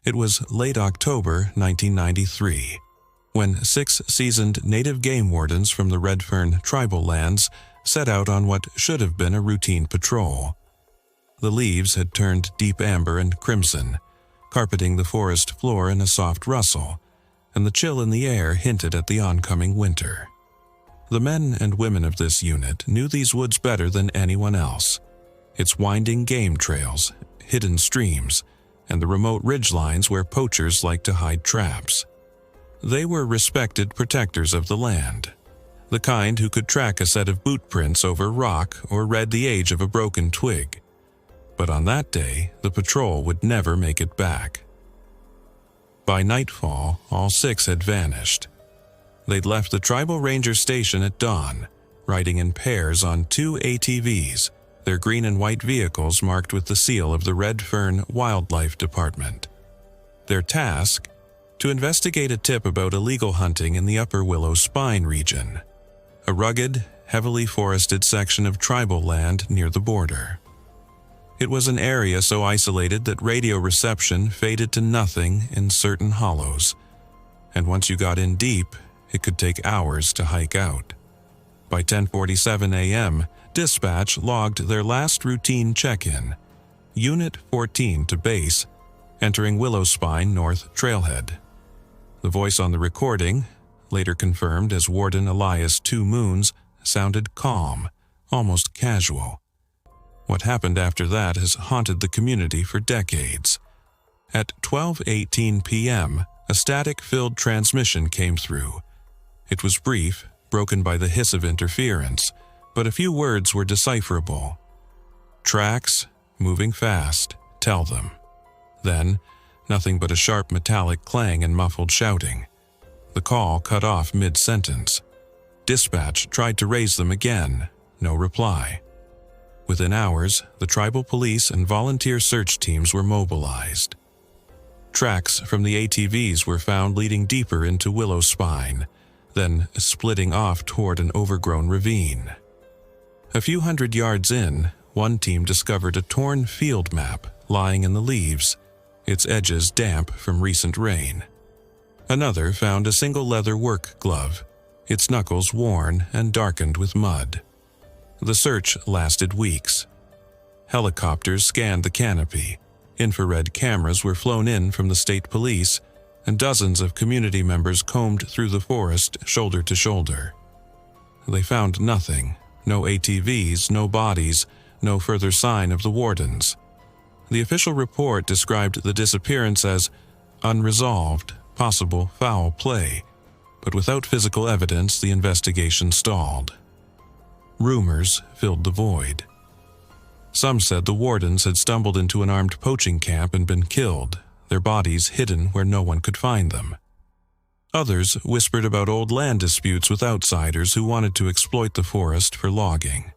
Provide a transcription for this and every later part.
It was late October 1993, when 6 seasoned native game wardens from the Redfern tribal lands set out on what should have been a routine patrol. The leaves had turned deep amber and crimson, carpeting the forest floor in a soft rustle, and the chill in the air hinted at the oncoming winter. The men and women of this unit knew these woods better than anyone else. Its winding game trails, hidden streams, and the remote ridgelines where poachers like to hide traps. They were respected protectors of the land, the kind who could track a set of boot prints over rock or read the age of a broken twig. But on that day, the patrol would never make it back. By nightfall, all 6 had vanished. They'd left the tribal ranger station at dawn, riding in pairs on 2 ATVs, their green and white vehicles marked with the seal of the Redfern Wildlife Department. Their task? To investigate a tip about illegal hunting in the Upper Willow Spine region, a rugged, heavily forested section of tribal land near the border. It was an area so isolated that radio reception faded to nothing in certain hollows, and once you got in deep, it could take hours to hike out. By 10:47 a.m., dispatch logged their last routine check-in, Unit 14 to base, entering Willow Spine North Trailhead. The voice on the recording, later confirmed as Warden Elias Two Moons, sounded calm, almost casual. What happened after that has haunted the community for decades. At 12:18 p.m., a static-filled transmission came through. It was brief, broken by the hiss of interference, but a few words were decipherable. Tracks, moving fast, tell them. Then, nothing but a sharp metallic clang and muffled shouting. The call cut off mid-sentence. Dispatch tried to raise them again, no reply. Within hours, the tribal police and volunteer search teams were mobilized. Tracks from the ATVs were found leading deeper into Willow Spine, then splitting off toward an overgrown ravine. A few hundred yards in, one team discovered a torn field map lying in the leaves, its edges damp from recent rain. Another found a single leather work glove, its knuckles worn and darkened with mud. The search lasted weeks. Helicopters scanned the canopy, infrared cameras were flown in from the state police, and dozens of community members combed through the forest shoulder to shoulder. They found nothing, no ATVs, no bodies, no further sign of the Wardens. The official report described the disappearance as unresolved, possible foul play, but without physical evidence, the investigation stalled. Rumors filled the void. Some said the Wardens had stumbled into an armed poaching camp and been killed, their bodies hidden where no one could find them. Others whispered about old land disputes with outsiders who wanted to exploit the forest for logging.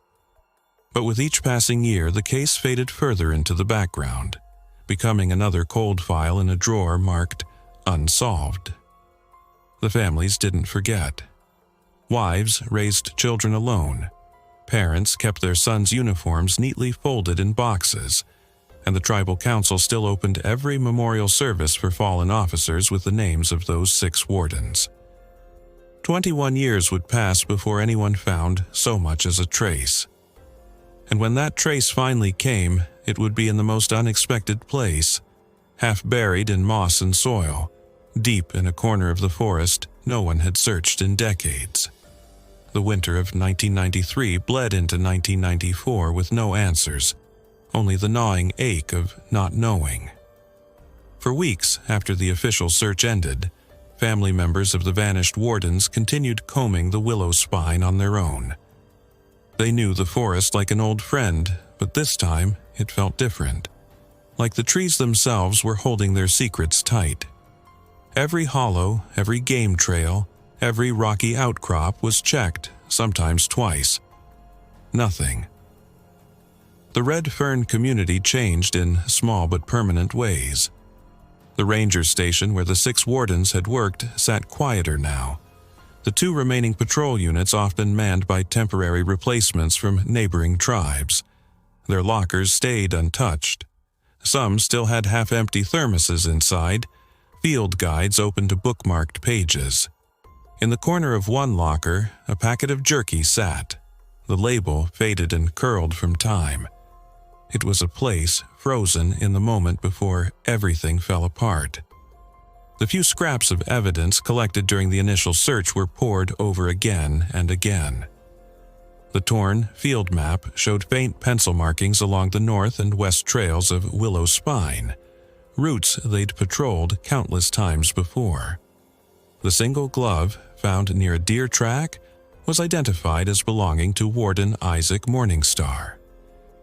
But with each passing year, the case faded further into the background, becoming another cold file in a drawer marked unsolved. The families didn't forget. Wives raised children alone. Parents kept their sons' uniforms neatly folded in boxes, and the tribal council still opened every memorial service for fallen officers with the names of those 6 wardens. 21 years would pass before anyone found so much as a trace. And when that trace finally came, it would be in the most unexpected place, half buried in moss and soil, deep in a corner of the forest no one had searched in decades. The winter of 1993 bled into 1994 with no answers, only the gnawing ache of not knowing. For weeks after the official search ended, family members of the vanished Wardens continued combing the Willow Spine on their own. They knew the forest like an old friend, but this time it felt different. Like the trees themselves were holding their secrets tight. Every hollow, every game trail, every rocky outcrop was checked, sometimes twice. Nothing. The Redfern community changed in small but permanent ways. The ranger station where the 6 wardens had worked sat quieter now. The 2 remaining patrol units often manned by temporary replacements from neighboring tribes. Their lockers stayed untouched. Some still had half-empty thermoses inside, field guides open to bookmarked pages. In the corner of one locker, a packet of jerky sat, the label faded and curled from time. It was a place frozen in the moment before everything fell apart. The few scraps of evidence collected during the initial search were pored over again and again. The torn field map showed faint pencil markings along the north and west trails of Willow Spine, routes they'd patrolled countless times before. The single glove found near a deer track was identified as belonging to Warden Isaac Morningstar.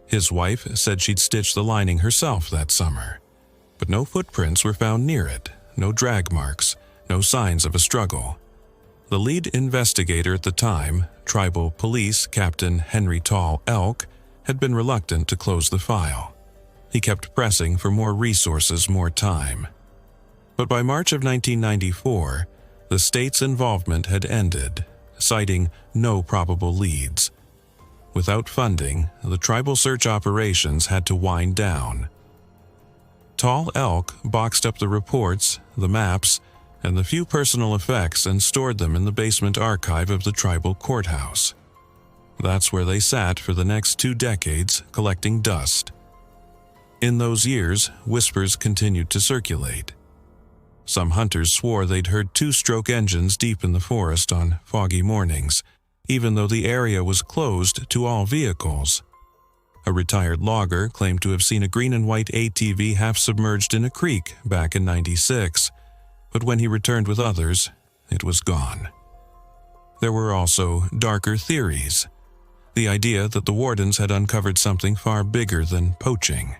His wife said she'd stitched the lining herself that summer, but no footprints were found near it, no drag marks, no signs of a struggle. The lead investigator at the time, Tribal Police Captain Henry Tall Elk, had been reluctant to close the file. He kept pressing for more resources, more time. But by March of 1994, the state's involvement had ended, citing no probable leads. Without funding, the tribal search operations had to wind down. Tall Elk boxed up the reports, the maps, and the few personal effects and stored them in the basement archive of the tribal courthouse. That's where they sat for the next 2 decades, collecting dust. In those years, whispers continued to circulate. Some hunters swore they'd heard 2-stroke engines deep in the forest on foggy mornings, even though the area was closed to all vehicles. A retired logger claimed to have seen a green and white ATV half-submerged in a creek back in '96, but when he returned with others, it was gone. There were also darker theories. The idea that the Wardens had uncovered something far bigger than poaching.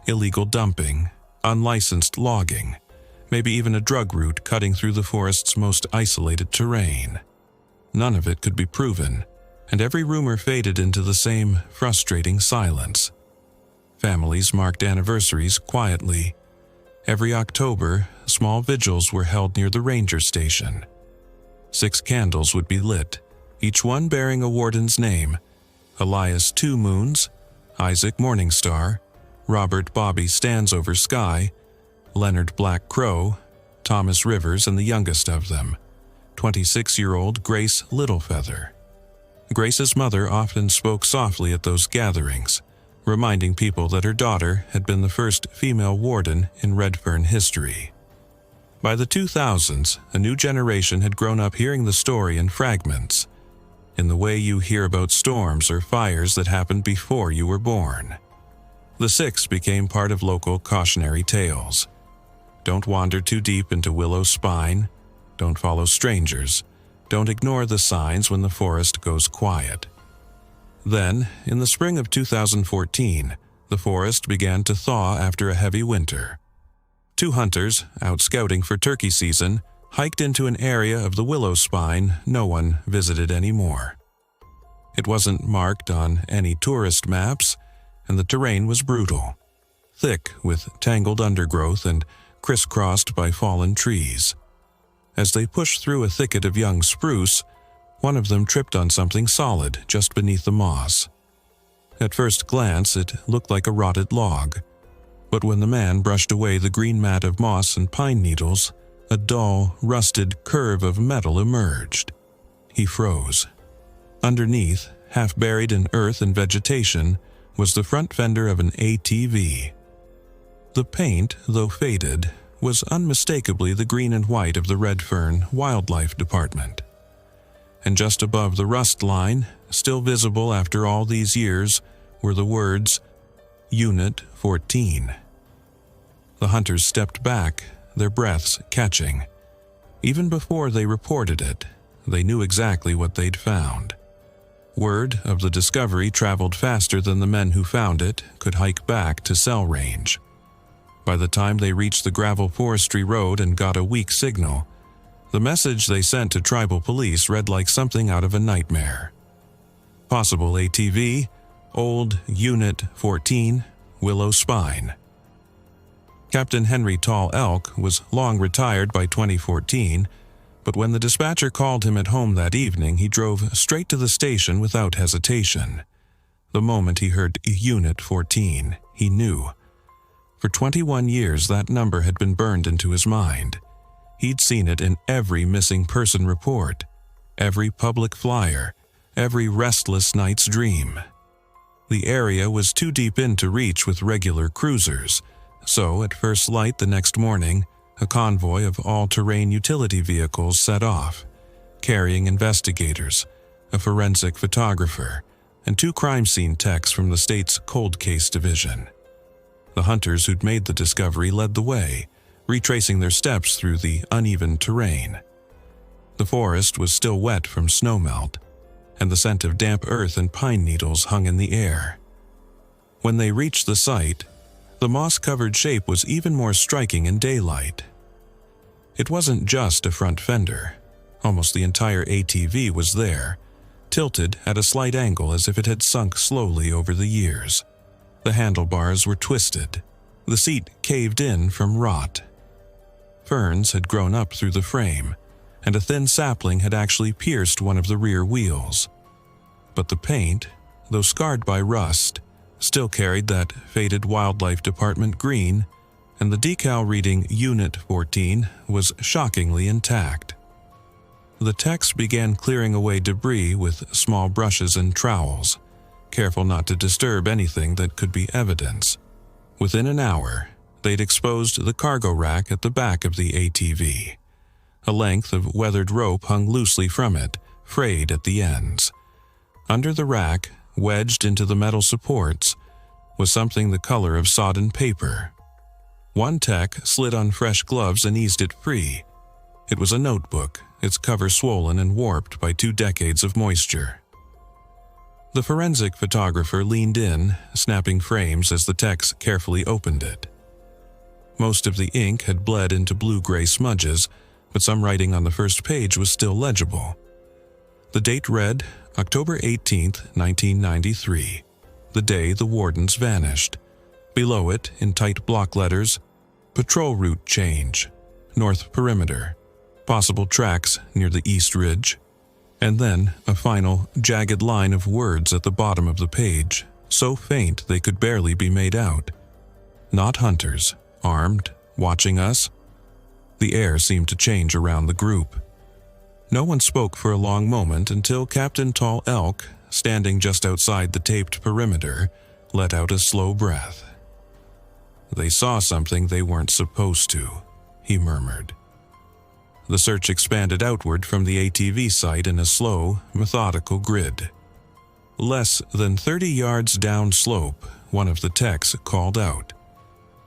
Illegal dumping, unlicensed logging, maybe even a drug route cutting through the forest's most isolated terrain. None of it could be proven, and every rumor faded into the same frustrating silence. Families marked anniversaries quietly. Every October, small vigils were held near the ranger station. 6 candles would be lit, each one bearing a warden's name: Elias Two Moons, Isaac Morningstar, Robert Bobby Standsover Sky, Leonard Black Crow, Thomas Rivers, and the youngest of them, 26-year-old Grace Littlefeather. Grace's mother often spoke softly at those gatherings, reminding people that her daughter had been the first female warden in Redfern history. By the 2000s, a new generation had grown up hearing the story in fragments, in the way you hear about storms or fires that happened before you were born. The 6 became part of local cautionary tales. Don't wander too deep into Willow Spine. Don't follow strangers. Don't ignore the signs when the forest goes quiet. Then, in the spring of 2014, the forest began to thaw after a heavy winter. 2 hunters, out scouting for turkey season, hiked into an area of the Willow Spine no one visited anymore. It wasn't marked on any tourist maps, and the terrain was brutal, thick with tangled undergrowth and crisscrossed by fallen trees. As they pushed through a thicket of young spruce, one of them tripped on something solid just beneath the moss. At first glance, it looked like a rotted log, but when the man brushed away the green mat of moss and pine needles, a dull, rusted curve of metal emerged. He froze. Underneath, half buried in earth and vegetation, was the front fender of an ATV. The paint, though faded, was unmistakably the green and white of the Redfern Wildlife Department. And just above the rust line, still visible after all these years, were the words, Unit 14. The hunters stepped back, their breaths catching. Even before they reported it, they knew exactly what they'd found. Word of the discovery traveled faster than the men who found it could hike back to cell range. By the time they reached the gravel forestry road and got a weak signal, the message they sent to tribal police read like something out of a nightmare. Possible ATV, Old Unit 14, Willow Spine. Captain Henry Tall Elk was long retired by 2014, but when the dispatcher called him at home that evening, he drove straight to the station without hesitation. The moment he heard Unit 14, he knew. For 21 years, that number had been burned into his mind. He'd seen it in every missing person report, every public flyer, every restless night's dream. The area was too deep in to reach with regular cruisers, so at first light the next morning, a convoy of all-terrain utility vehicles set off, carrying investigators, a forensic photographer, and 2 crime scene techs from the state's cold case division. The hunters who'd made the discovery led the way, retracing their steps through the uneven terrain. The forest was still wet from snowmelt, and the scent of damp earth and pine needles hung in the air. When they reached the site, the moss-covered shape was even more striking in daylight. It wasn't just a front fender. Almost the entire ATV was there, tilted at a slight angle as if it had sunk slowly over the years. The handlebars were twisted, the seat caved in from rot. Ferns had grown up through the frame, and a thin sapling had actually pierced one of the rear wheels. But the paint, though scarred by rust, still carried that faded wildlife department green, and the decal reading Unit 14 was shockingly intact. The techs began clearing away debris with small brushes and trowels, careful not to disturb anything that could be evidence. Within an hour, they'd exposed the cargo rack at the back of the ATV. A length of weathered rope hung loosely from it, frayed at the ends. Under the rack, wedged into the metal supports, was something the color of sodden paper. One tech slid on fresh gloves and eased it free. It was a notebook, its cover swollen and warped by 2 decades of moisture. The forensic photographer leaned in, snapping frames as the techs carefully opened it. Most of the ink had bled into blue-gray smudges, but some writing on the first page was still legible. The date read October 18, 1993, the day the Wardens vanished. Below it, in tight block letters, Patrol Route Change, North Perimeter, possible tracks near the East Ridge, and then a final, jagged line of words at the bottom of the page, so faint they could barely be made out. Not hunters, armed, watching us. The air seemed to change around the group. No one spoke for a long moment until Captain Tall Elk, standing just outside the taped perimeter, let out a slow breath. "They saw something they weren't supposed to," he murmured. The search expanded outward from the ATV site in a slow, methodical grid. Less than 30 yards downslope, one of the techs called out.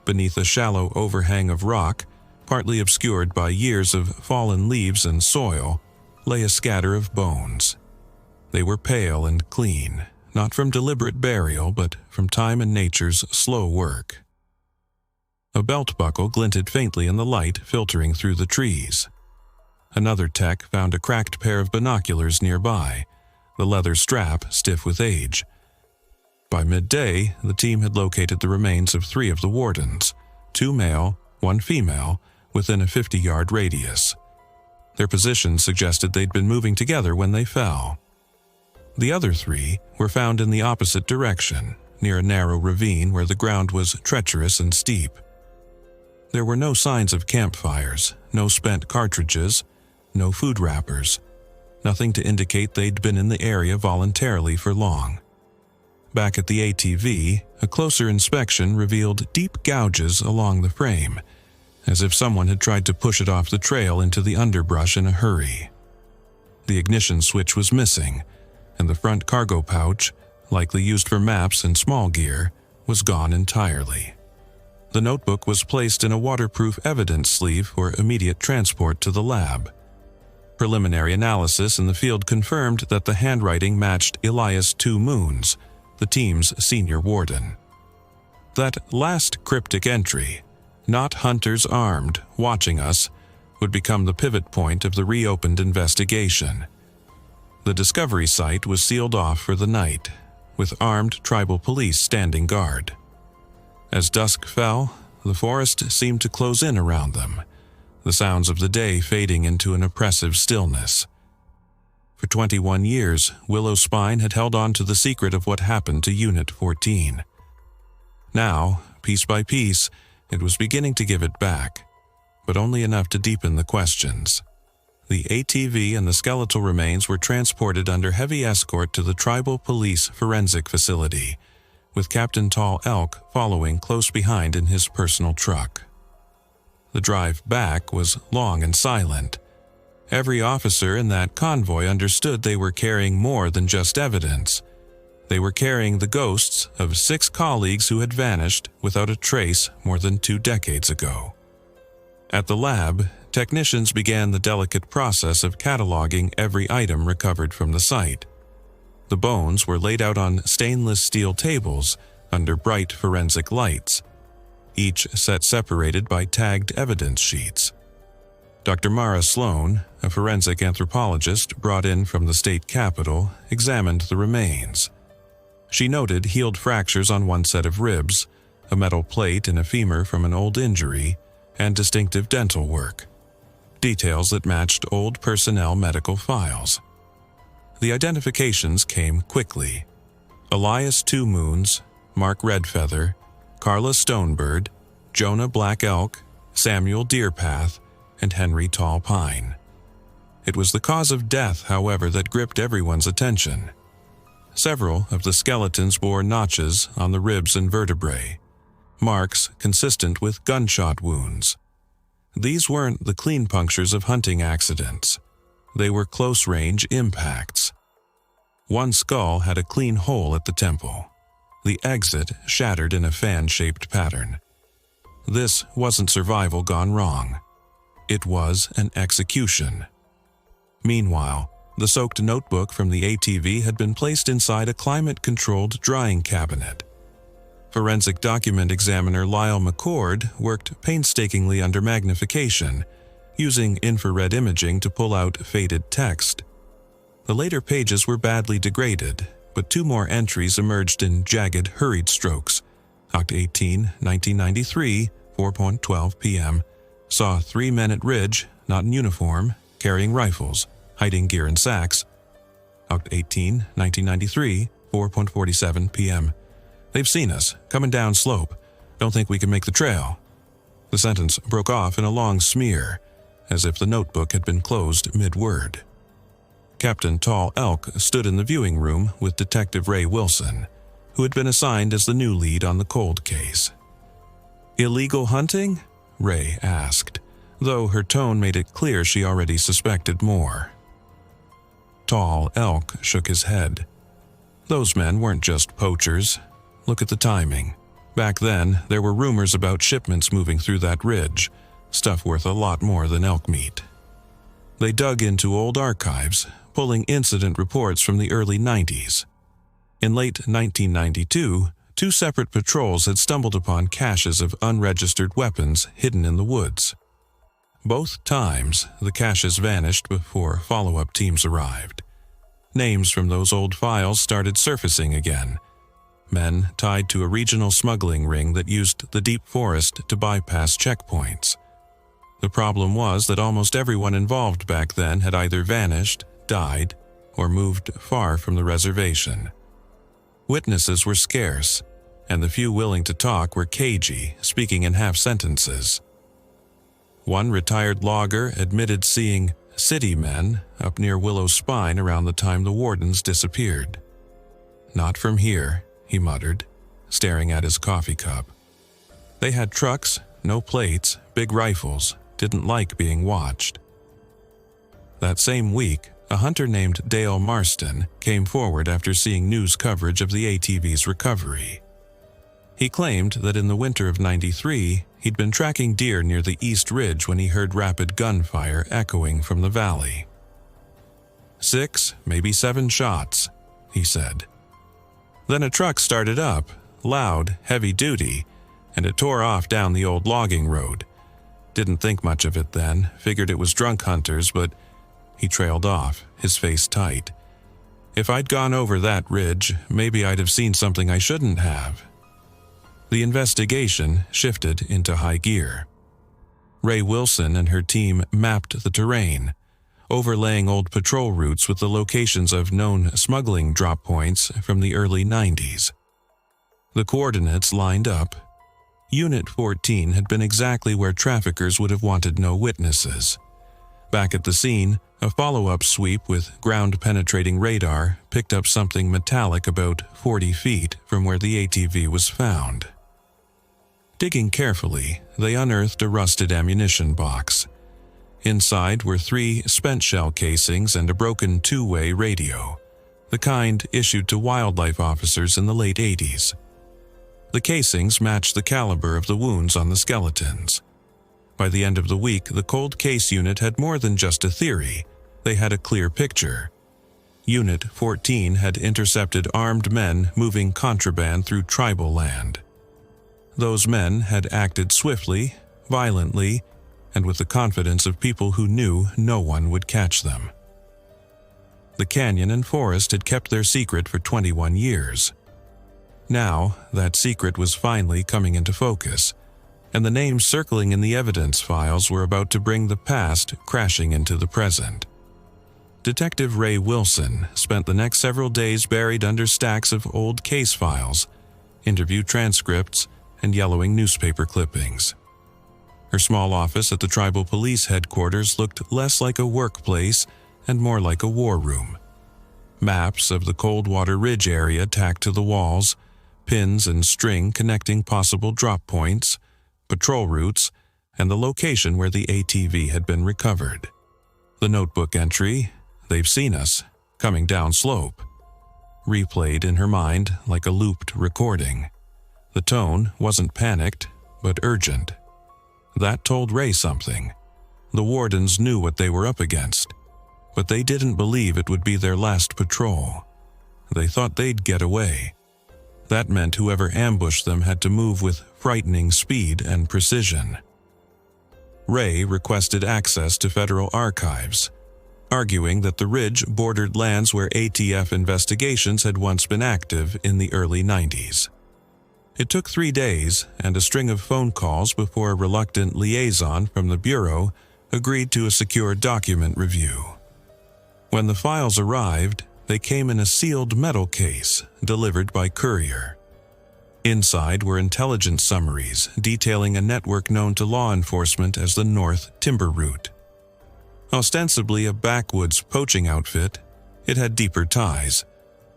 Beneath a shallow overhang of rock, partly obscured by years of fallen leaves and soil, lay a scatter of bones. They were pale and clean, not from deliberate burial, but from time and nature's slow work. A belt buckle glinted faintly in the light filtering through the trees. Another tech found a cracked pair of binoculars nearby, the leather strap stiff with age. By midday, the team had located the remains of 3 of the Wardens, 2 male, 1 female, within a 50-yard radius. Their positions suggested they'd been moving together when they fell. The other 3 were found in the opposite direction, near a narrow ravine where the ground was treacherous and steep. There were no signs of campfires, no spent cartridges, no food wrappers, nothing to indicate they'd been in the area voluntarily for long. Back at the ATV, a closer inspection revealed deep gouges along the frame, as if someone had tried to push it off the trail into the underbrush in a hurry. The ignition switch was missing, and the front cargo pouch, likely used for maps and small gear, was gone entirely. The notebook was placed in a waterproof evidence sleeve for immediate transport to the lab. Preliminary analysis in the field confirmed that the handwriting matched Elias Two Moons, the team's senior warden. That last cryptic entry, "Not hunters armed, watching us," would become the pivot point of the reopened investigation. The discovery site was sealed off for the night, with armed tribal police standing guard. As dusk fell, the forest seemed to close in around them, the sounds of the day fading into an oppressive stillness. For 21 years, Willow Spine had held on to the secret of what happened to Unit 14. Now, piece by piece, it was beginning to give it back, but only enough to deepen the questions. The ATV and the skeletal remains were transported under heavy escort to the Tribal Police Forensic Facility, with Captain Tall Elk following close behind in his personal truck. The drive back was long and silent. Every officer in that convoy understood they were carrying more than just evidence. They were carrying the ghosts of 6 colleagues who had vanished without a trace more than 2 decades ago. At the lab, technicians began the delicate process of cataloging every item recovered from the site. The bones were laid out on stainless steel tables under bright forensic lights, each set separated by tagged evidence sheets. Dr. Mara Sloan, a forensic anthropologist brought in from the state capitol, examined the remains. She noted healed fractures on one set of ribs, a metal plate and a femur from an old injury, and distinctive dental work, details that matched old personnel medical files. The identifications came quickly. Elias Two Moons, Mark Redfeather, Carla Stonebird, Jonah Black Elk, Samuel Deerpath, and Henry Tall Pine. It was the cause of death, however, that gripped everyone's attention. Several of the skeletons bore notches on the ribs and vertebrae, marks consistent with gunshot wounds. These weren't the clean punctures of hunting accidents. They were close-range impacts. One skull had a clean hole at the temple, the exit shattered in a fan-shaped pattern. This wasn't survival gone wrong. It was an execution. Meanwhile, the soaked notebook from the ATV had been placed inside a climate-controlled drying cabinet. Forensic document examiner Lyle McCord worked painstakingly under magnification, using infrared imaging to pull out faded text. The later pages were badly degraded, but 2 more entries emerged in jagged, hurried strokes. Oct. 18, 1993, 4:12 p.m. Saw 3 men at Ridge, not in uniform, carrying rifles, hiding gear in sacks. Oct. 18, 1993, 4:47 p.m. They've seen us, coming down slope. Don't think we can make the trail. The sentence broke off in a long smear, as if the notebook had been closed mid-word. Captain Tall Elk stood in the viewing room with Detective Ray Wilson, who had been assigned as the new lead on the cold case. "Illegal hunting?" Ray asked, though her tone made it clear she already suspected more. Tall Elk shook his head. Those men weren't just poachers. Look at the timing. Back then, there were rumors about shipments moving through that ridge, stuff worth a lot more than elk meat. They dug into old archives, pulling incident reports from the early 90s. In late 1992, 2 separate patrols had stumbled upon caches of unregistered weapons hidden in the woods. Both times, the caches vanished before follow-up teams arrived. Names from those old files started surfacing again. Men tied to a regional smuggling ring that used the deep forest to bypass checkpoints. The problem was that almost everyone involved back then had either vanished, died, or moved far from the reservation. Witnesses were scarce, and the few willing to talk were cagey, speaking in half-sentences. One retired logger admitted seeing city men up near Willow Spine around the time the Wardens disappeared. "Not from here," he muttered, staring at his coffee cup. They had trucks, no plates, big rifles, didn't like being watched. That same week, a hunter named Dale Marston came forward after seeing news coverage of the ATV's recovery. He claimed that in the winter of '93, he'd been tracking deer near the East Ridge when he heard rapid gunfire echoing from the valley. 6, maybe 7 shots, he said. Then a truck started up, loud, heavy-duty, and it tore off down the old logging road. Didn't think much of it then, figured it was drunk hunters, but he trailed off, his face tight. If I'd gone over that ridge, maybe I'd have seen something I shouldn't have. The investigation shifted into high gear. Ray Wilson and her team mapped the terrain, overlaying old patrol routes with the locations of known smuggling drop points from the early 90s. The coordinates lined up. Unit 14 had been exactly where traffickers would have wanted no witnesses. Back at the scene, a follow-up sweep with ground-penetrating radar picked up something metallic about 40 feet from where the ATV was found. Digging carefully, they unearthed a rusted ammunition box. Inside were 3 spent shell casings and a broken two-way radio, the kind issued to wildlife officers in the late 80s. The casings matched the caliber of the wounds on the skeletons. By the end of the week, the cold case unit had more than just a theory. They had a clear picture. Unit 14 had intercepted armed men moving contraband through tribal land. Those men had acted swiftly, violently, and with the confidence of people who knew no one would catch them. The canyon and forest had kept their secret for 21 years. Now, that secret was finally coming into focus, and the names circling in the evidence files were about to bring the past crashing into the present. Detective Ray Wilson spent the next several days buried under stacks of old case files, interview transcripts, and yellowing newspaper clippings. Her small office at the tribal police headquarters looked less like a workplace and more like a war room. Maps of the Coldwater Ridge area tacked to the walls, pins and string connecting possible drop points, patrol routes, and the location where the ATV had been recovered. The notebook entry, "They've seen us, coming down slope," replayed in her mind like a looped recording. The tone wasn't panicked, but urgent. That told Ray something. The Wardens knew what they were up against, but they didn't believe it would be their last patrol. They thought they'd get away. That meant whoever ambushed them had to move with frightening speed and precision. Ray requested access to federal archives, arguing that the ridge bordered lands where ATF investigations had once been active in the early 90s. It took 3 days and a string of phone calls before a reluctant liaison from the Bureau agreed to a secure document review. When the files arrived, they came in a sealed metal case delivered by courier. Inside were intelligence summaries detailing a network known to law enforcement as the North Timber Route. Ostensibly a backwoods poaching outfit, it had deeper ties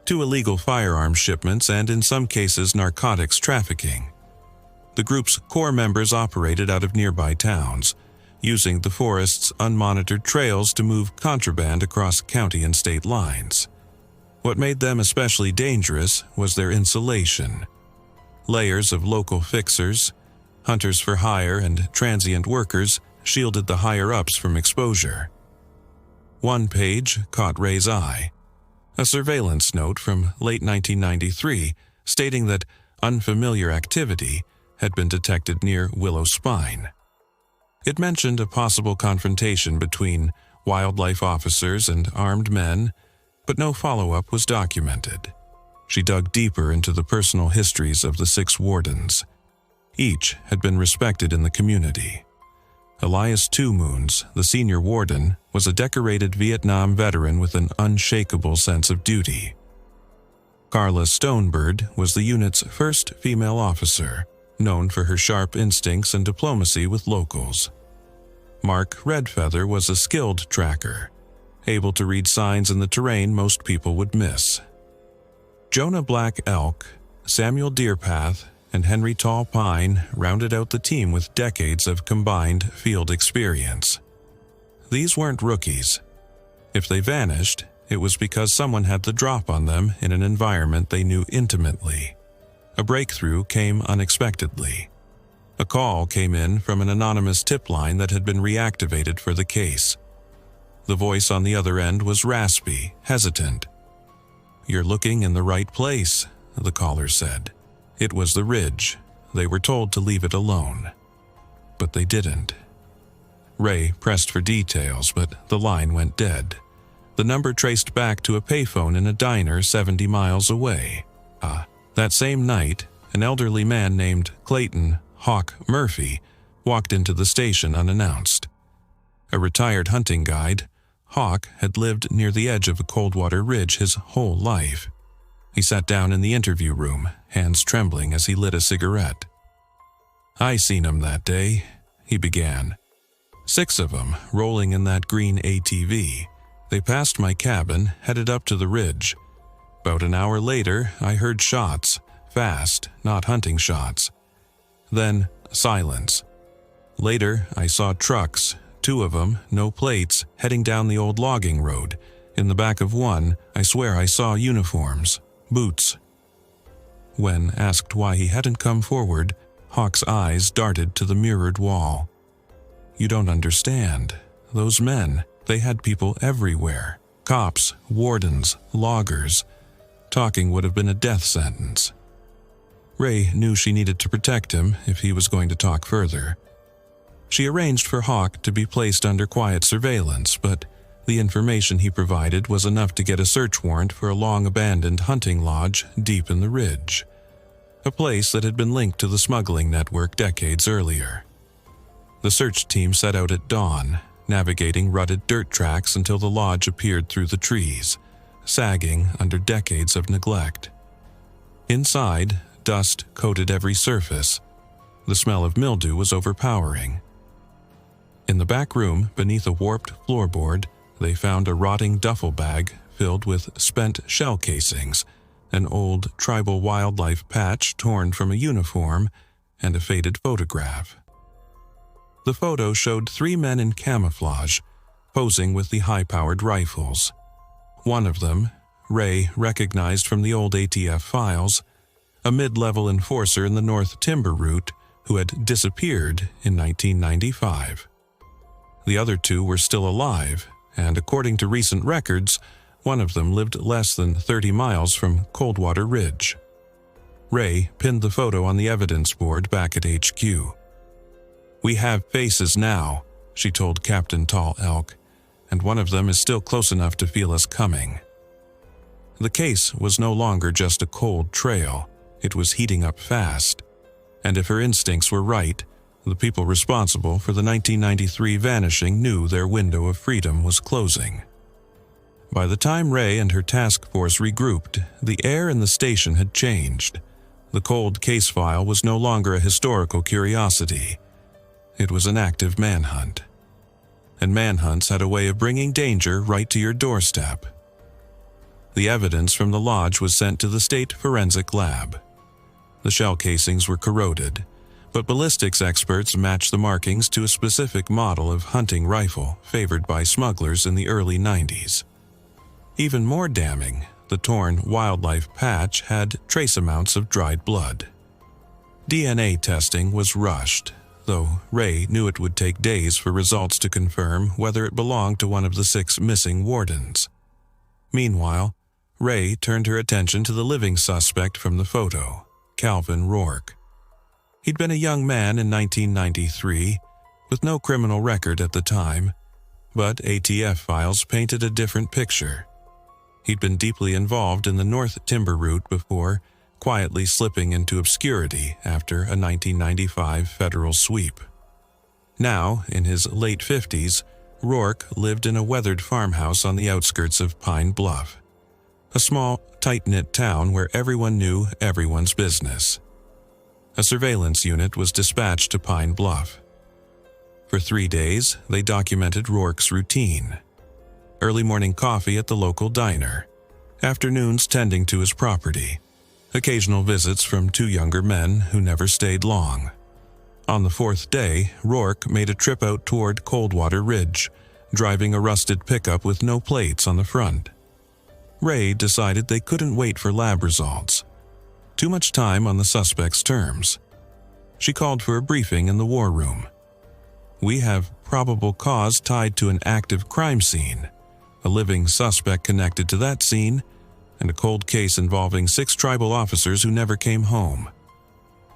to illegal firearms shipments and, in some cases, narcotics trafficking. The group's core members operated out of nearby towns, using the forest's unmonitored trails to move contraband across county and state lines. What made them especially dangerous was their insulation. Layers of local fixers, hunters for hire, and transient workers shielded the higher-ups from exposure. One page caught Ray's eye. A surveillance note from late 1993 stating that unfamiliar activity had been detected near Willow Spine. It mentioned a possible confrontation between wildlife officers and armed men, but no follow-up was documented. She dug deeper into the personal histories of the 6 wardens. Each had been respected in the community. Elias Two Moons, the senior warden, was a decorated Vietnam veteran with an unshakable sense of duty. Carla Stonebird was the unit's first female officer, known for her sharp instincts and diplomacy with locals. Mark Redfeather was a skilled tracker, able to read signs in the terrain most people would miss. Jonah Black Elk, Samuel Deerpath, and Henry Tall Pine rounded out the team with decades of combined field experience. These weren't rookies. If they vanished, it was because someone had the drop on them in an environment they knew intimately. A breakthrough came unexpectedly. A call came in from an anonymous tip line that had been reactivated for the case. The voice on the other end was raspy, hesitant. "You're looking in the right place," the caller said. It was the ridge. They were told to leave it alone. But they didn't. Ray pressed for details, but the line went dead. The number traced back to a payphone in a diner 70 miles away. That same night, an elderly man named Clayton Hawk Murphy walked into the station unannounced. A retired hunting guide, Hawk had lived near the edge of a Coldwater Ridge his whole life. He sat down in the interview room, hands trembling as he lit a cigarette. "I seen 'em that day," he began. 6 of 'em, rolling in that green ATV. They passed my cabin, headed up to the ridge. About an hour later, I heard shots, fast, not hunting shots. Then, silence. Later, I saw trucks, 2 of them, no plates, heading down the old logging road. In the back of one, I swear I saw uniforms, boots. When asked why he hadn't come forward, Hawk's eyes darted to the mirrored wall. "You don't understand. Those men, they had people everywhere. Cops, wardens, loggers. Talking would have been a death sentence." Ray knew she needed to protect him if he was going to talk further. She arranged for Hawk to be placed under quiet surveillance, but the information he provided was enough to get a search warrant for a long-abandoned hunting lodge deep in the ridge, a place that had been linked to the smuggling network decades earlier. The search team set out at dawn, navigating rutted dirt tracks until the lodge appeared through the trees, sagging under decades of neglect. Inside, dust coated every surface. The smell of mildew was overpowering. In the back room, beneath a warped floorboard, they found a rotting duffel bag filled with spent shell casings, an old tribal wildlife patch torn from a uniform, and a faded photograph. The photo showed 3 men in camouflage, posing with the high-powered rifles. One of them, Ray recognized from the old ATF files, a mid-level enforcer in the North Timber route who had disappeared in 1995. The other 2 were still alive, and according to recent records, one of them lived less than 30 miles from Coldwater Ridge. Ray pinned the photo on the evidence board back at HQ. "We have faces now," she told Captain Tall Elk, "and one of them is still close enough to feel us coming." The case was no longer just a cold trail. It was heating up fast. And if her instincts were right, the people responsible for the 1993 vanishing knew their window of freedom was closing. By the time Ray and her task force regrouped, the air in the station had changed. The cold case file was no longer a historical curiosity. It was an active manhunt. And manhunts had a way of bringing danger right to your doorstep. The evidence from the lodge was sent to the state forensic lab. The shell casings were corroded, but ballistics experts matched the markings to a specific model of hunting rifle favored by smugglers in the early 90s. Even more damning, the torn wildlife patch had trace amounts of dried blood. DNA testing was rushed, though Ray knew it would take days for results to confirm whether it belonged to one of the 6 missing wardens. Meanwhile, Ray turned her attention to the living suspect from the photo, Calvin Rourke. He'd been a young man in 1993, with no criminal record at the time, but ATF files painted a different picture. He'd been deeply involved in the North Timber route before, quietly slipping into obscurity after a 1995 federal sweep. Now, in his late 50s, Rourke lived in a weathered farmhouse on the outskirts of Pine Bluff, a small, tight-knit town where everyone knew everyone's business. A surveillance unit was dispatched to Pine Bluff. For 3 days, they documented Rourke's routine. Early morning coffee at the local diner, afternoons tending to his property, occasional visits from 2 younger men who never stayed long. On the 4th day, Rourke made a trip out toward Coldwater Ridge, driving a rusted pickup with no plates on the front. Ray decided they couldn't wait for lab results. Too much time on the suspect's terms. She called for a briefing in the war room. "We have probable cause tied to an active crime scene, a living suspect connected to that scene, and a cold case involving 6 tribal officers who never came home.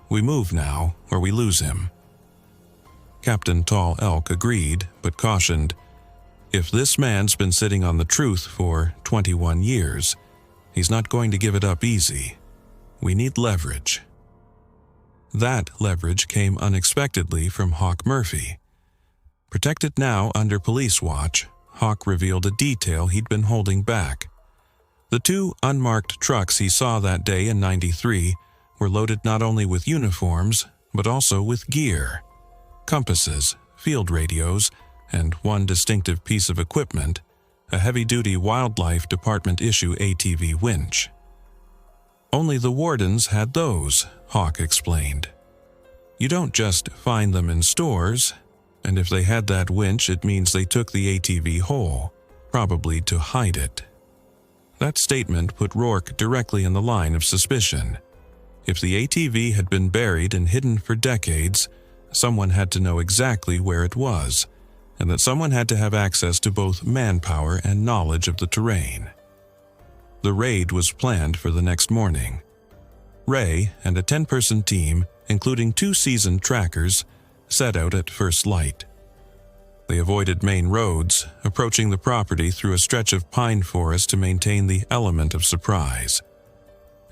We move now, or we lose him." Captain Tall Elk agreed, but cautioned, "If this man's been sitting on the truth for 21 years, he's not going to give it up easy. We need leverage." That leverage came unexpectedly from Hawk Murphy. Protected now under police watch, Hawk revealed a detail he'd been holding back. The 2 unmarked trucks he saw that day in '93 were loaded not only with uniforms, but also with gear: compasses, field radios, and one distinctive piece of equipment, a heavy-duty Wildlife Department issue ATV winch. Only the Wardens had those, Hawk explained. You don't just find them in stores, and if they had that winch, it means they took the ATV whole, probably to hide it. That statement put Rourke directly in the line of suspicion. If the ATV had been buried and hidden for decades, someone had to know exactly where it was, and that someone had to have access to both manpower and knowledge of the terrain. The raid was planned for the next morning. Ray and a 10-person team, including 2 seasoned trackers, set out at first light. They avoided main roads, approaching the property through a stretch of pine forest to maintain the element of surprise.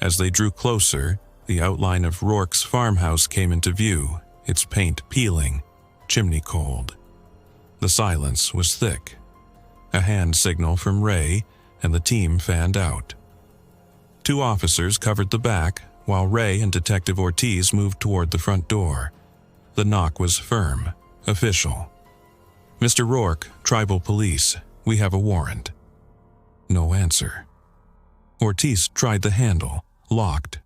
As they drew closer, the outline of Rourke's farmhouse came into view, its paint peeling, chimney cold. The silence was thick. A hand signal from Ray, and the team fanned out. 2 officers covered the back, while Ray and Detective Ortiz moved toward the front door. The knock was firm, official. "Mr. Rourke, Tribal Police, we have a warrant." No answer. Ortiz tried the handle, locked.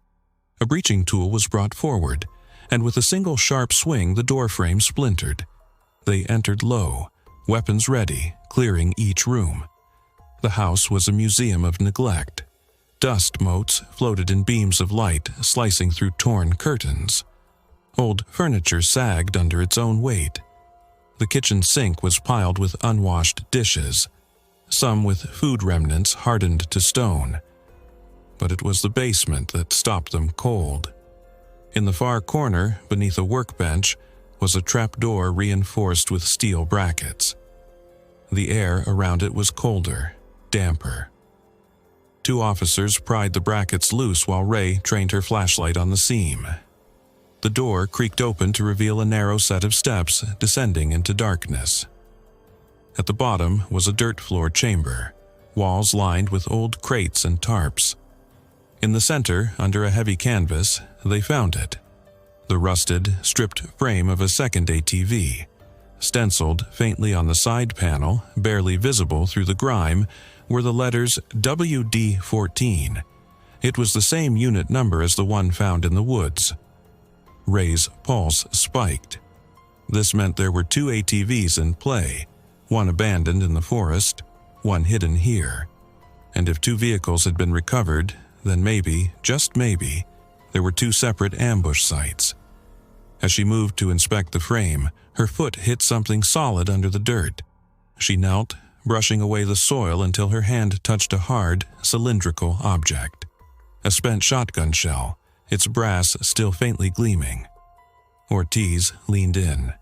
A breaching tool was brought forward, and with a single sharp swing the door frame splintered. They entered low, weapons ready, clearing each room. The house was a museum of neglect. Dust motes floated in beams of light, slicing through torn curtains. Old furniture sagged under its own weight. The kitchen sink was piled with unwashed dishes, some with food remnants hardened to stone. But it was the basement that stopped them cold. In the far corner, beneath a workbench, was a trapdoor reinforced with steel brackets. The air around it was colder, damper. 2 officers pried the brackets loose while Ray trained her flashlight on the seam. The door creaked open to reveal a narrow set of steps descending into darkness. At the bottom was a dirt-floored chamber, walls lined with old crates and tarps. In the center, under a heavy canvas, they found it: the rusted, stripped frame of a second ATV. Stenciled faintly on the side panel, barely visible through the grime, were the letters WD-14. It was the same unit number as the one found in the woods. Ray's pulse spiked. This meant there were 2 ATVs in play, one abandoned in the forest, one hidden here. And if 2 vehicles had been recovered, then maybe, just maybe, there were 2 separate ambush sites. As she moved to inspect the frame, her foot hit something solid under the dirt. She knelt, brushing away the soil until her hand touched a hard, cylindrical object. A spent shotgun shell, its brass still faintly gleaming. Ortiz leaned in.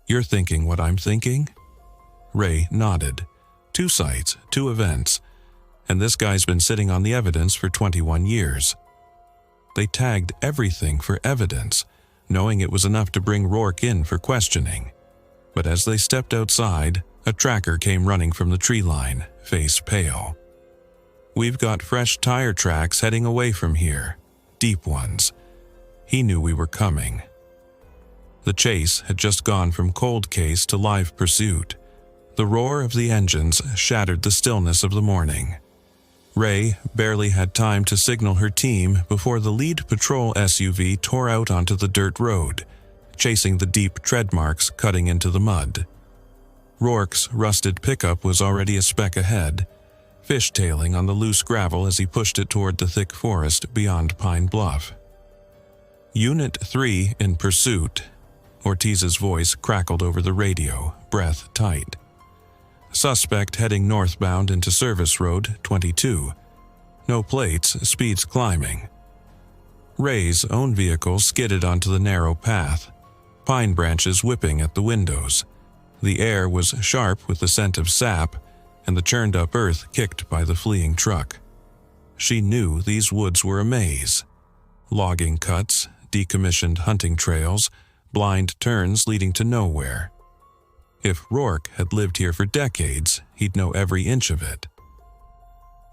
"You're thinking what I'm thinking?" Ray nodded. 2 sites, 2 events, and this guy's been sitting on the evidence for 21 years. They tagged everything for evidence, knowing it was enough to bring Rourke in for questioning. But as they stepped outside, a tracker came running from the tree line, face pale. "We've got fresh tire tracks heading away from here, deep ones." He knew we were coming. The chase had just gone from cold case to live pursuit. The roar of the engines shattered the stillness of the morning. Ray barely had time to signal her team before the lead patrol SUV tore out onto the dirt road, chasing the deep tread marks cutting into the mud. Rourke's rusted pickup was already a speck ahead, fishtailing on the loose gravel as he pushed it toward the thick forest beyond Pine Bluff. "Unit 3 in pursuit," Ortiz's voice crackled over the radio, breath tight. "Suspect heading northbound into Service Road 22. No plates, speeds climbing." Ray's own vehicle skidded onto the narrow path, pine branches whipping at the windows. The air was sharp with the scent of sap, and the churned-up earth kicked by the fleeing truck. She knew these woods were a maze. Logging cuts, decommissioned hunting trails, blind turns leading to nowhere. If Rourke had lived here for decades, he'd know every inch of it.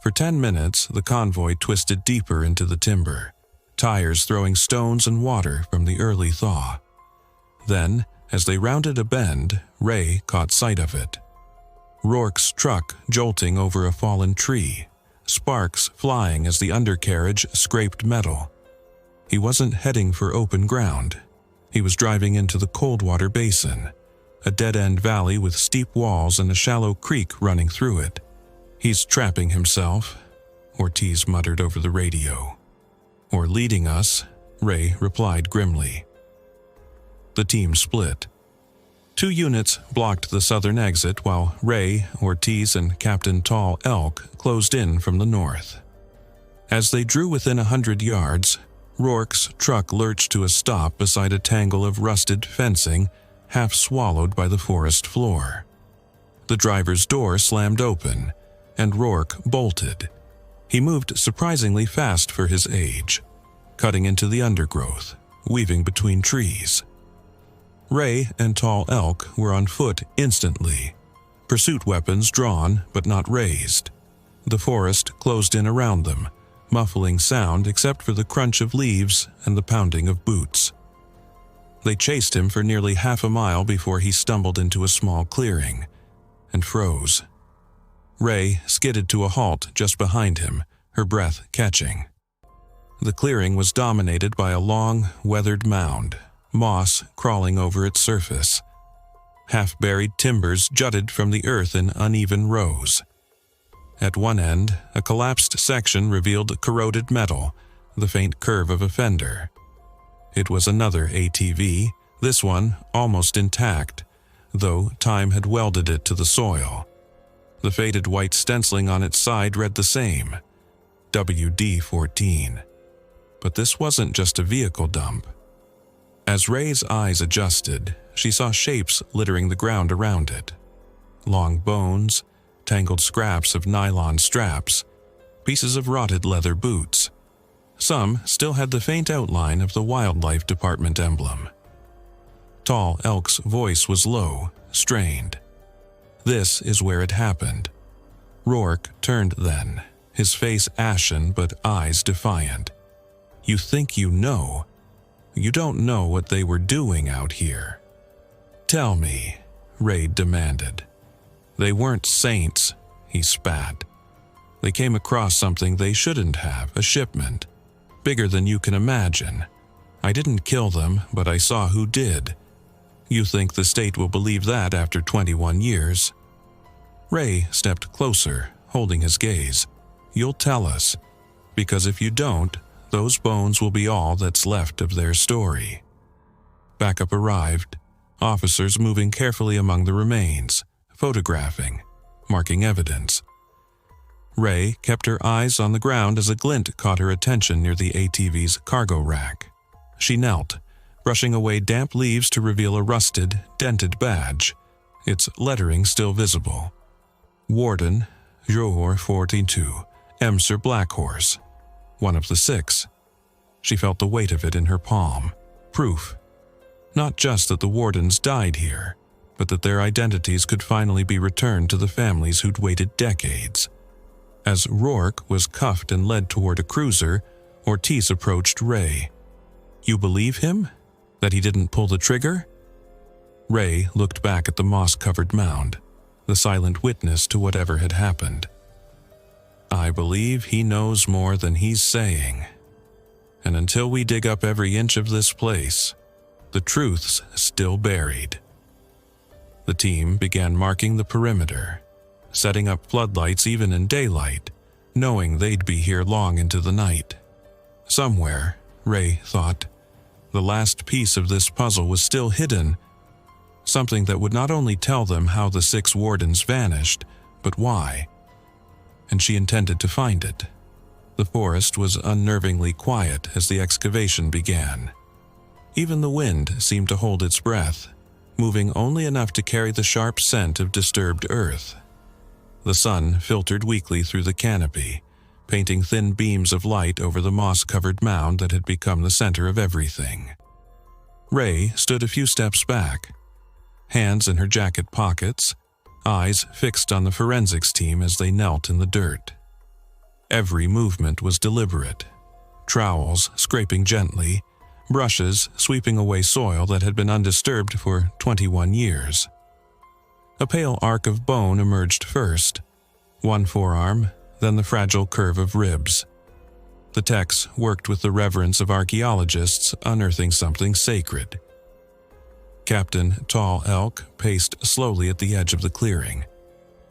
For 10 minutes, the convoy twisted deeper into the timber, tires throwing stones and water from the early thaw. Then, as they rounded a bend, Ray caught sight of it. Rourke's truck jolting over a fallen tree, sparks flying as the undercarriage scraped metal. He wasn't heading for open ground. He was driving into the Coldwater Basin, a dead-end valley with steep walls and a shallow creek running through it. "He's trapping himself," Ortiz muttered over the radio. "Or leading us," Ray replied grimly. The team split. 2 units blocked the southern exit while Ray, Ortiz, and Captain Tall Elk closed in from the north. As they drew within 100 yards, Rourke's truck lurched to a stop beside a tangle of rusted fencing, half swallowed by the forest floor. The driver's door slammed open, and Rourke bolted. He moved surprisingly fast for his age, cutting into the undergrowth, weaving between trees. Ray and Tall Elk were on foot instantly, pursuit weapons drawn but not raised. The forest closed in around them, muffling sound except for the crunch of leaves and the pounding of boots. They chased him for nearly half a mile before he stumbled into a small clearing and froze. Ray skidded to a halt just behind him, her breath catching. The clearing was dominated by a long, weathered mound, moss crawling over its surface. Half-buried timbers jutted from the earth in uneven rows. At one end, a collapsed section revealed corroded metal, the faint curve of a fender. It was another ATV, this one almost intact, though time had welded it to the soil. The faded white stenciling on its side read the same, WD-14. But this wasn't just a vehicle dump. As Ray's eyes adjusted, she saw shapes littering the ground around it. Long bones, tangled scraps of nylon straps, pieces of rotted leather boots. Some still had the faint outline of the Wildlife Department emblem. Tall Elk's voice was low, strained. This is where it happened. Rourke turned then, his face ashen but eyes defiant. "You think you know. You don't know what they were doing out here." "Tell me," Ray demanded. "They weren't saints," he spat. "They came across something they shouldn't have, a shipment. Bigger than you can imagine. I didn't kill them, but I saw who did. You think the state will believe that after 21 years? Ray stepped closer, holding his gaze. "You'll tell us, because if you don't, those bones will be all that's left of their story." Backup arrived, officers moving carefully among the remains, photographing, marking evidence. Ray kept her eyes on the ground as a glint caught her attention near the ATV's cargo rack. She knelt, brushing away damp leaves to reveal a rusted, dented badge, its lettering still visible. Warden, Johor 42, Emser Blackhorse, one of the 6. She felt the weight of it in her palm. Proof. Not just that the Wardens died here, but that their identities could finally be returned to the families who'd waited decades. As Rourke was cuffed and led toward a cruiser, Ortiz approached Ray. "You believe him? That he didn't pull the trigger?" Ray looked back at the moss-covered mound, the silent witness to whatever had happened. "I believe he knows more than he's saying. And until we dig up every inch of this place, the truth's still buried." The team began marking the perimeter, setting up floodlights even in daylight, knowing they'd be here long into the night. Somewhere, Ray thought, the last piece of this puzzle was still hidden, something that would not only tell them how the 6 Wardens vanished, but why. And she intended to find it. The forest was unnervingly quiet as the excavation began. Even the wind seemed to hold its breath, moving only enough to carry the sharp scent of disturbed earth. The sun filtered weakly through the canopy, painting thin beams of light over the moss-covered mound that had become the center of everything. Ray stood a few steps back, hands in her jacket pockets, eyes fixed on the forensics team as they knelt in the dirt. Every movement was deliberate, trowels scraping gently, brushes sweeping away soil that had been undisturbed for 21 years. A pale arc of bone emerged first, one forearm, then the fragile curve of ribs. The techs worked with the reverence of archaeologists unearthing something sacred. Captain Tall Elk paced slowly at the edge of the clearing,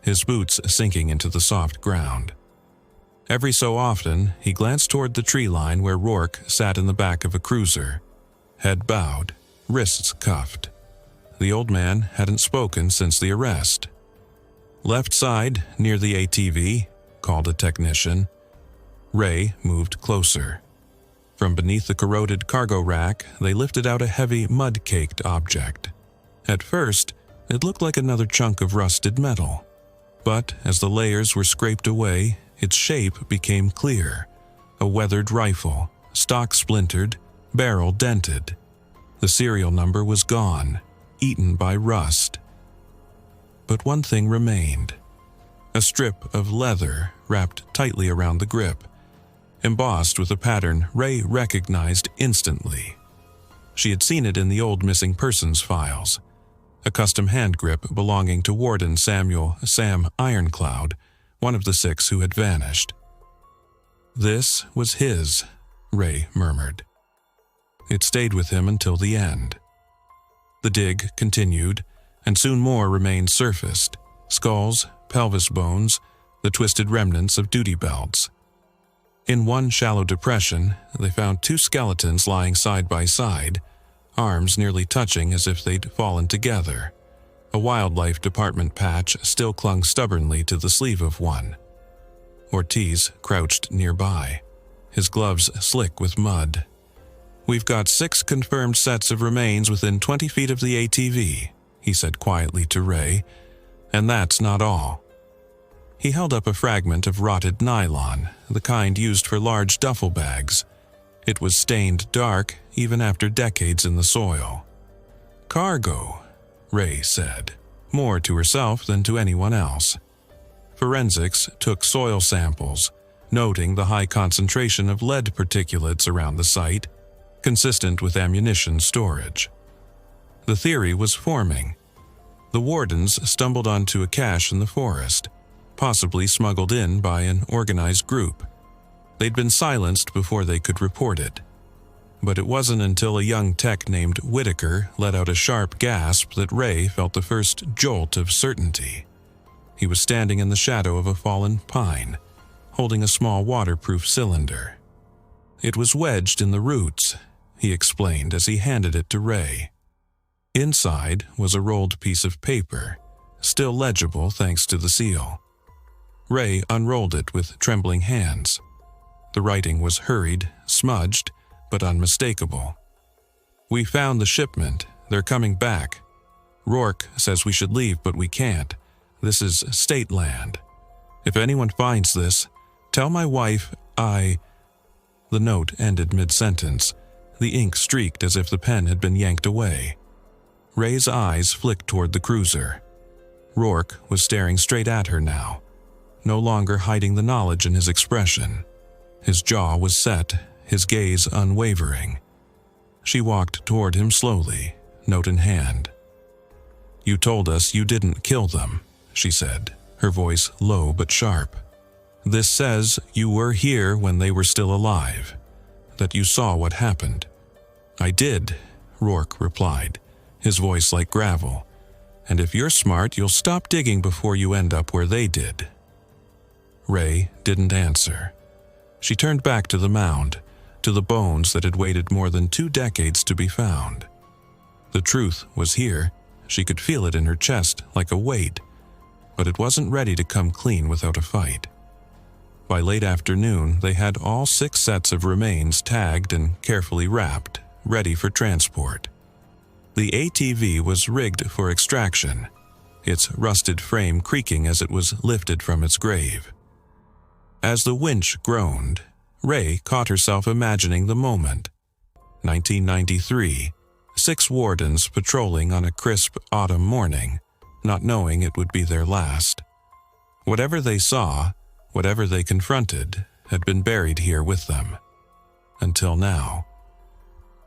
his boots sinking into the soft ground. Every so often, he glanced toward the tree line where Rourke sat in the back of a cruiser, head bowed, wrists cuffed. The old man hadn't spoken since the arrest. "Left side, near the ATV," called a technician. Ray moved closer. From beneath the corroded cargo rack, they lifted out a heavy, mud-caked object. At first, it looked like another chunk of rusted metal. But as the layers were scraped away, its shape became clear. A weathered rifle, stock splintered, barrel dented. The serial number was gone, eaten by rust. But one thing remained. A strip of leather wrapped tightly around the grip, embossed with a pattern Ray recognized instantly. She had seen it in the old missing persons files. A custom hand grip belonging to Warden Samuel Sam Ironcloud, one of the 6 who had vanished. "This was his," Ray murmured. It stayed with him until the end. The dig continued, and soon more remains surfaced: skulls, pelvis bones, the twisted remnants of duty belts. In one shallow depression, they found 2 skeletons lying side by side, arms nearly touching as if they'd fallen together. A wildlife department patch still clung stubbornly to the sleeve of one. Ortiz crouched nearby, his gloves slick with mud. "We've got 6 confirmed sets of remains within 20 feet of the ATV," he said quietly to Ray, "and that's not all." He held up a fragment of rotted nylon, the kind used for large duffel bags. It was stained dark even after decades in the soil. "Cargo," Ray said, more to herself than to anyone else. Forensics took soil samples, noting the high concentration of lead particulates around the site, consistent with ammunition storage. The theory was forming. The Wardens stumbled onto a cache in the forest, possibly smuggled in by an organized group. They'd been silenced before they could report it. But it wasn't until a young tech named Whitaker let out a sharp gasp that Ray felt the first jolt of certainty. He was standing in the shadow of a fallen pine, holding a small waterproof cylinder. "It was wedged in the roots," he explained as he handed it to Ray. Inside was a rolled piece of paper, still legible thanks to the seal. Ray unrolled it with trembling hands. The writing was hurried, smudged, but unmistakable. "We found the shipment. They're coming back. Rourke says we should leave, but we can't. This is state land. If anyone finds this, tell my wife I—" The note ended mid-sentence. The ink streaked as if the pen had been yanked away. Ray's eyes flicked toward the cruiser. Rourke was staring straight at her now, no longer hiding the knowledge in his expression. His jaw was set, his gaze unwavering. She walked toward him slowly, note in hand. "You told us you didn't kill them," she said, her voice low but sharp. "This says you were here when they were still alive, that you saw what happened." "I did," Rourke replied, his voice like gravel. "And if you're smart, you'll stop digging before you end up where they did." Ray didn't answer. She turned back to the mound, to the bones that had waited more than 2 decades to be found. The truth was here. She could feel it in her chest like a weight, but it wasn't ready to come clean without a fight. By late afternoon, they had all 6 sets of remains tagged and carefully wrapped, ready for transport. The ATV was rigged for extraction, its rusted frame creaking as it was lifted from its grave. As the winch groaned, Ray caught herself imagining the moment. 1993, 6 Wardens patrolling on a crisp autumn morning, not knowing it would be their last. Whatever they saw, whatever they confronted, had been buried here with them. Until now.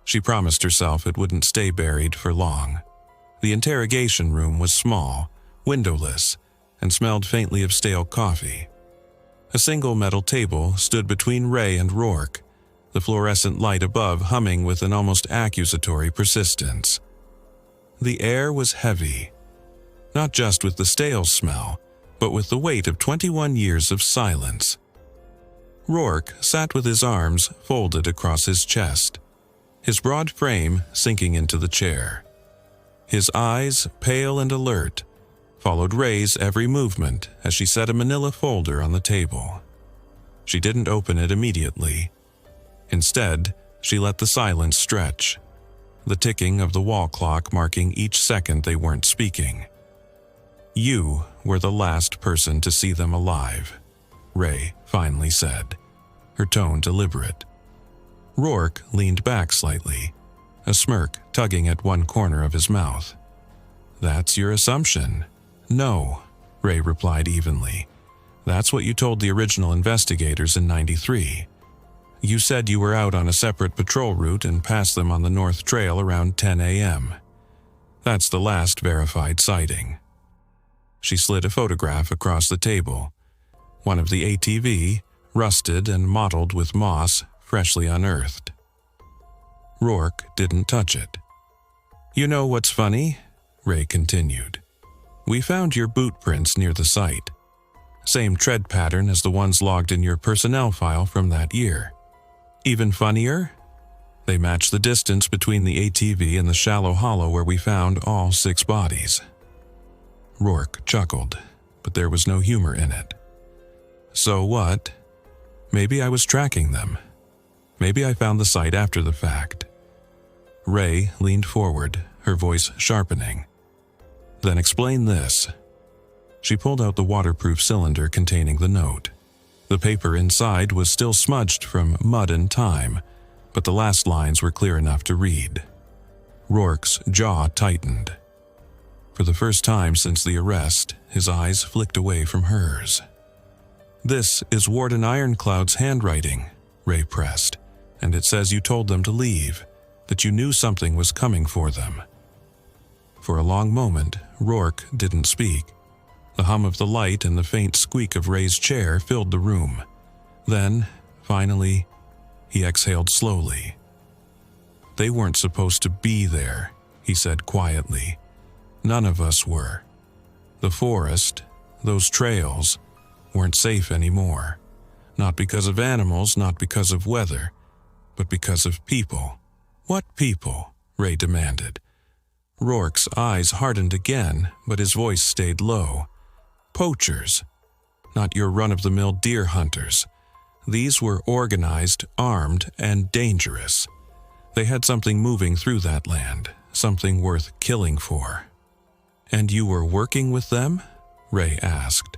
She promised herself it wouldn't stay buried for long. The interrogation room was small, windowless, and smelled faintly of stale coffee. A single metal table stood between Ray and Rourke, the fluorescent light above humming with an almost accusatory persistence. The air was heavy, not just with the stale smell, but with the weight of 21 years of silence. Rourke sat with his arms folded across his chest, his broad frame sinking into the chair. His eyes, pale and alert, followed Ray's every movement as she set a manila folder on the table. She didn't open it immediately. Instead, she let the silence stretch, the ticking of the wall clock marking each second they weren't speaking. "You were the last person to see them alive," Ray finally said, her tone deliberate. Rourke leaned back slightly, a smirk tugging at one corner of his mouth. "That's your assumption." "No," Ray replied evenly. "That's what you told the original investigators in '93. You said you were out on a separate patrol route and passed them on the North Trail around 10 a.m. That's the last verified sighting." She slid a photograph across the table, one of the ATV, rusted and mottled with moss, freshly unearthed. Rourke didn't touch it. "You know what's funny?" Ray continued. "We found your boot prints near the site. Same tread pattern as the ones logged in your personnel file from that year. Even funnier? They match the distance between the ATV and the shallow hollow where we found all 6 bodies." Rourke chuckled, but there was no humor in it. "So what? Maybe I was tracking them. Maybe I found the site after the fact." Ray leaned forward, her voice sharpening. "Then explain this." She pulled out the waterproof cylinder containing the note. The paper inside was still smudged from mud and time, but the last lines were clear enough to read. Rourke's jaw tightened. For the first time since the arrest, his eyes flicked away from hers. "This is Warden Ironcloud's handwriting," Ray pressed, "and it says you told them to leave, that you knew something was coming for them." For a long moment, Rourke didn't speak. The hum of the light and the faint squeak of Ray's chair filled the room. Then, finally, he exhaled slowly. "They weren't supposed to be there," he said quietly. "None of us were. The forest, those trails, weren't safe anymore. Not because of animals, not because of weather, but because of people." "What people?" Ray demanded. Rourke's eyes hardened again, but his voice stayed low. "Poachers. Not your run-of-the-mill deer hunters. These were organized, armed, and dangerous. They had something moving through that land, something worth killing for." "And you were working with them?" Ray asked.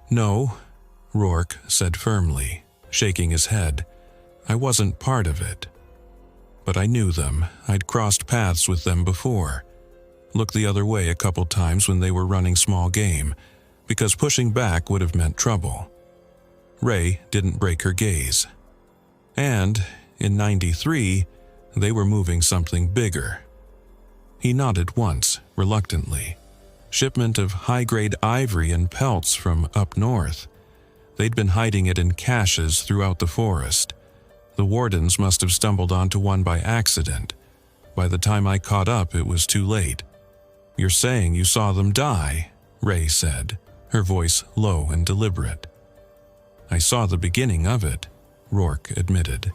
"No," Rourke said firmly, shaking his head. "I wasn't part of it. But I knew them. I'd crossed paths with them before. Looked the other way a couple times when they were running small game, because pushing back would have meant trouble." Ray didn't break her gaze. "And, in '93, they were moving something bigger." He nodded once, reluctantly. "Shipment of high-grade ivory and pelts from up north. They'd been hiding it in caches throughout the forest. The Wardens must have stumbled onto one by accident. By the time I caught up, it was too late." "You're saying you saw them die?" Ray said, her voice low and deliberate. "I saw the beginning of it," Rourke admitted.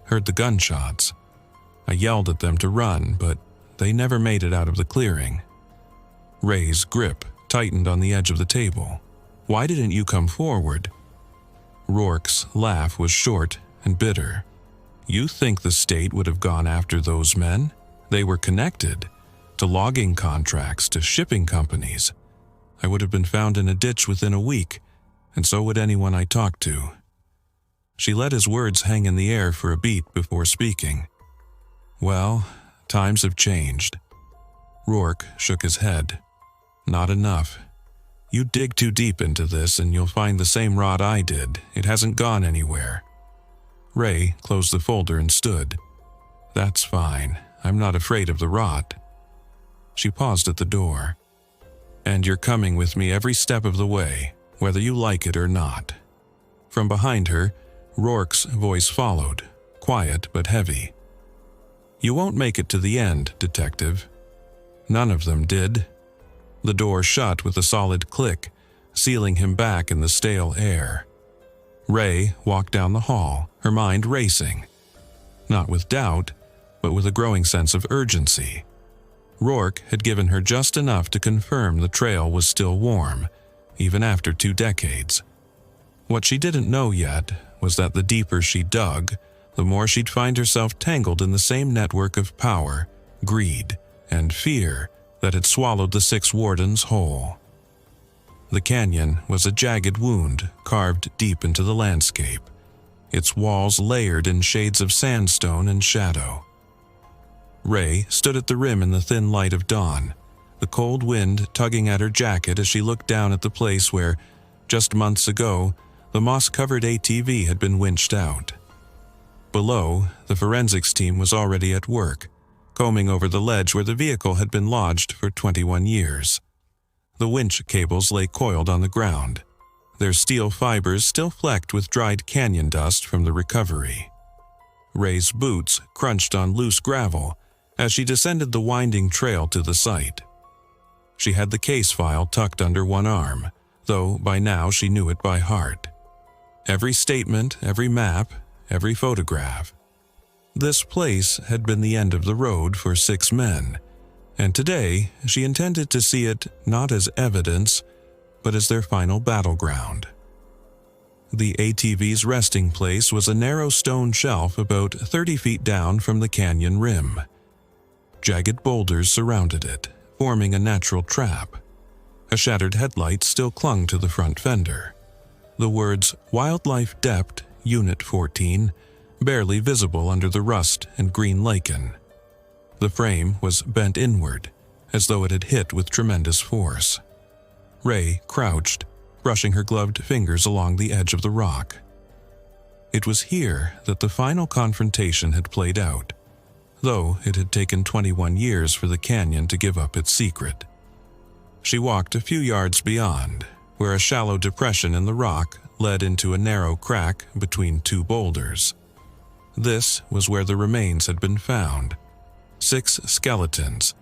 "Heard the gunshots. I yelled at them to run, but they never made it out of the clearing." Ray's grip tightened on the edge of the table. "Why didn't you come forward?" Rourke's laugh was short and bitter. "You think the state would have gone after those men? They were connected. To logging contracts, to shipping companies. I would have been found in a ditch within a week, and so would anyone I talked to." She let his words hang in the air for a beat before speaking. "Well, times have changed." Rourke shook his head. "Not enough. You dig too deep into this and you'll find the same rot I did. It hasn't gone anywhere." Ray closed the folder and stood. "That's fine. I'm not afraid of the rot." She paused at the door. "And you're coming with me every step of the way, whether you like it or not." From behind her, Rourke's voice followed, quiet but heavy. "You won't make it to the end, Detective." None of them did. The door shut with a solid click, sealing him back in the stale air. Ray walked down the hall, her mind racing. Not with doubt, but with a growing sense of urgency. Rourke had given her just enough to confirm the trail was still warm, even after 2 decades. What she didn't know yet was that the deeper she dug, the more she'd find herself tangled in the same network of power, greed, and fear that had swallowed the 6 Wardens whole. The canyon was a jagged wound carved deep into the landscape, its walls layered in shades of sandstone and shadow. Ray stood at the rim in the thin light of dawn, the cold wind tugging at her jacket as she looked down at the place where, just months ago, the moss-covered ATV had been winched out. Below, the forensics team was already at work, combing over the ledge where the vehicle had been lodged for 21 years. The winch cables lay coiled on the ground, their steel fibers still flecked with dried canyon dust from the recovery. Ray's boots crunched on loose gravel as she descended the winding trail to the site. She had the case file tucked under one arm, though by now she knew it by heart. Every statement, every map, every photograph. This place had been the end of the road for 6 men, and today she intended to see it not as evidence, but as their final battleground. The ATV's resting place was a narrow stone shelf about 30 feet down from the canyon rim. Jagged boulders surrounded it, forming a natural trap. A shattered headlight still clung to the front fender. The words "Wildlife Depth, Unit 14" barely visible under the rust and green lichen. The frame was bent inward, as though it had hit with tremendous force. Ray crouched, brushing her gloved fingers along the edge of the rock. It was here that the final confrontation had played out, though it had taken 21 years for the canyon to give up its secret. She walked a few yards beyond, where a shallow depression in the rock led into a narrow crack between 2 boulders. This was where the remains had been found. 6 skeletons,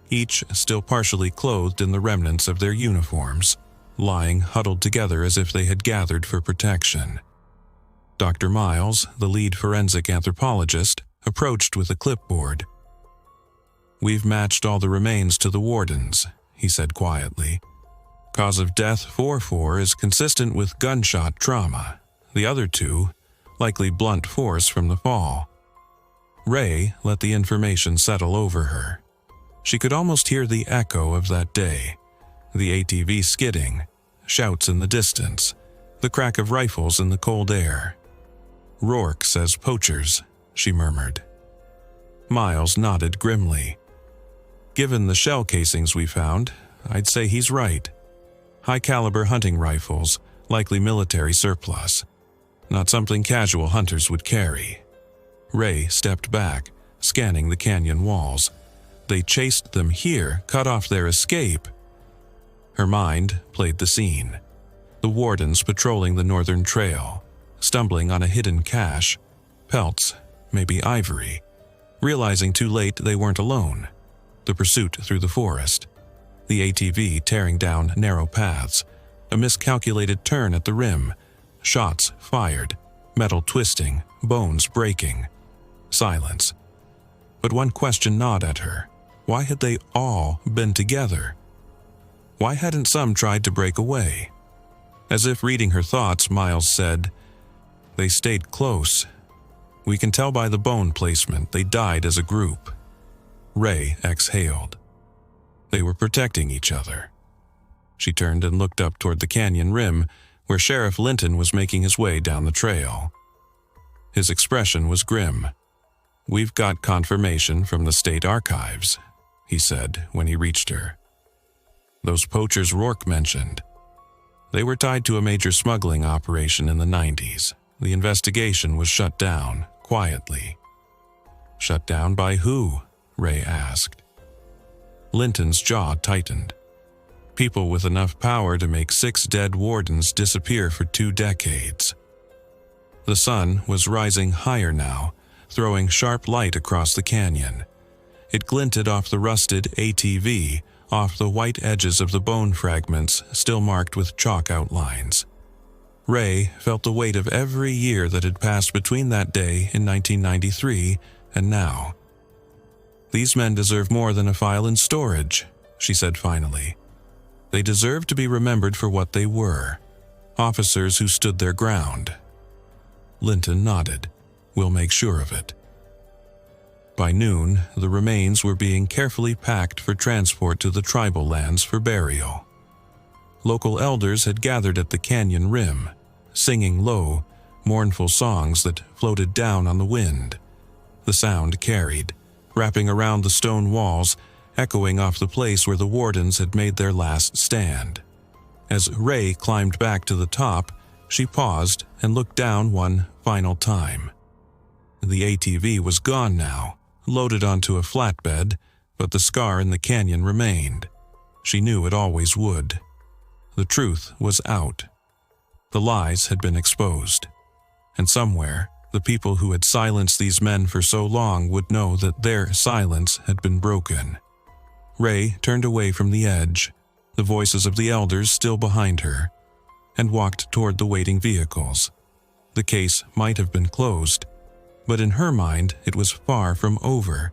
each still partially clothed in the remnants of their uniforms, lying huddled together as if they had gathered for protection. Dr. Miles, the lead forensic anthropologist, approached with a clipboard. "We've matched all the remains to the Wardens," he said quietly. "Cause of death 4-4 is consistent with gunshot trauma. The other 2, likely blunt force from the fall." Ray let the information settle over her. She could almost hear the echo of that day, the ATV skidding, shouts in the distance, the crack of rifles in the cold air. "Rourke says poachers," she murmured. Miles nodded grimly. "Given the shell casings we found, I'd say he's right. High-caliber hunting rifles, likely military surplus. Not something casual hunters would carry." Ray stepped back, scanning the canyon walls. They chased them here, cut off their escape. Her mind played the scene. The Wardens patrolling the northern trail, stumbling on a hidden cache, pelts, maybe ivory, realizing too late they weren't alone. The pursuit through the forest, the ATV tearing down narrow paths, a miscalculated turn at the rim, shots fired, metal twisting, bones breaking. Silence. But one question gnawed at her. Why had they all been together? Why hadn't some tried to break away? As if reading her thoughts, Miles said, "They stayed close. We can tell by the bone placement they died as a group." Ray exhaled. They were protecting each other. She turned and looked up toward the canyon rim, where Sheriff Linton was making his way down the trail. His expression was grim. "We've got confirmation from the state archives," he said when he reached her. "Those poachers Rourke mentioned. They were tied to a major smuggling operation in the 90s. The investigation was shut down, quietly. Shut down by who? Ray asked. Linton's jaw tightened. People with enough power to make 6 dead wardens disappear for 2 decades. The sun was rising higher now, throwing sharp light across the canyon. It glinted off the rusted ATV, off the white edges of the bone fragments still marked with chalk outlines. Ray felt the weight of every year that had passed between that day in 1993 and now. "These men deserve more than a file in storage," she said finally. "They deserve to be remembered for what they were, officers who stood their ground." Linton nodded. "We'll make sure of it." By noon, the remains were being carefully packed for transport to the tribal lands for burial. Local elders had gathered at the canyon rim, singing low, mournful songs that floated down on the wind. The sound carried, wrapping around the stone walls, echoing off the place where the wardens had made their last stand. As Ray climbed back to the top, she paused and looked down one final time. The ATV was gone now, loaded onto a flatbed, but the scar in the canyon remained. She knew it always would. The truth was out. The lies had been exposed. And somewhere, the people who had silenced these men for so long would know that their silence had been broken. Ray turned away from the edge, the voices of the elders still behind her, and walked toward the waiting vehicles. The case might have been closed, but in her mind it was far from over.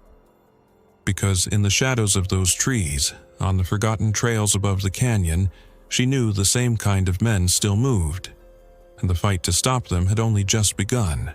Because in the shadows of those trees, on the forgotten trails above the canyon, she knew the same kind of men still moved, and the fight to stop them had only just begun.